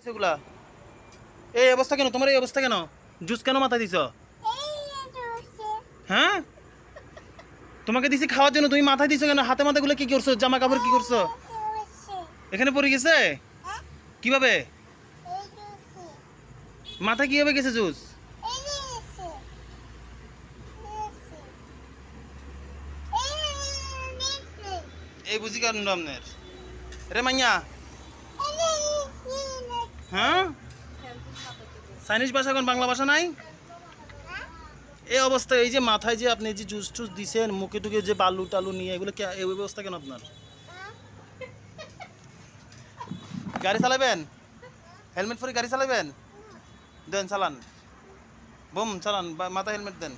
সেগুলা এই অবস্থা কেন? তোমার এই অবস্থা কেন? জুস কেন মাথায় দিছ? হ্যাঁ, তোমাকে দিছি খাওয়ার জন্য, তুমি মাথায় দিছো কেন? হাতে মাথা গুলো কি করছো? জামা কাপড় কি করছো? এখানে পড়ে গেছে কিভাবে? মাথায় কিভাবে গেছে জুস? এই বুঝি কারণ আপনার রে মাইয়া। হ্যাঁ, চাইনিজ ভাষা কোন, বাংলা ভাষা নাই? এই অবস্থা, এই যে মাথায় যে আপনি যে জুস টুস দিছেন, মুখে টুকে যে বালু টালু নিয়ে, এগুলো কি এই ব্যবস্থা কেন আপনার? গাড়ি চালাবেন? হেলমেট পরে গাড়ি চালাবেন? দেন চালান, বুম চালান, মাথায় হেলমেট দেন।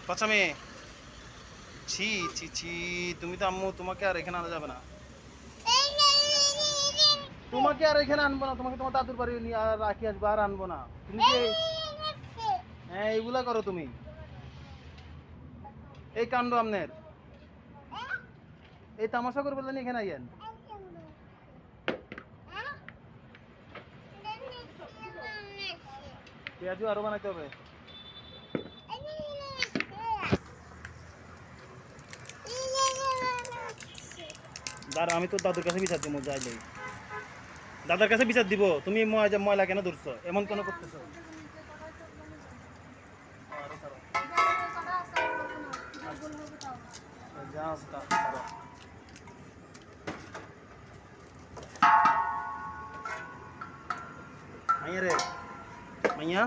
বাচ্চা মেয়ে, ছি ছি ছি, তুমি তো আম্মু, তোমাকে আর এখানে আনা যাবে না। তোমাকে আর এখানে আনবো না, তোমাকে তোমার দাদুর বাড়ি নিয়ে আর রাখি আসবো, আর আনবো না। তুমি যে হ্যাঁ এইগুলা করো তুমি, এই কাণ্ড আপনার, এই তামাশা করে বললেন এখানে আইয়েন। পেঁয়াজু আরো বানাইতে হবে। দাঁড়া, আমি তো দাদুর কাছে বিচার দিব, যাইলেই দাদার কাছে বিচার দিব। তুমি ময়লা কেন ধরছো, এমন কেন করতেছো? যা আছে তা ছাড়ো। মাইয়া রে, মাইয়া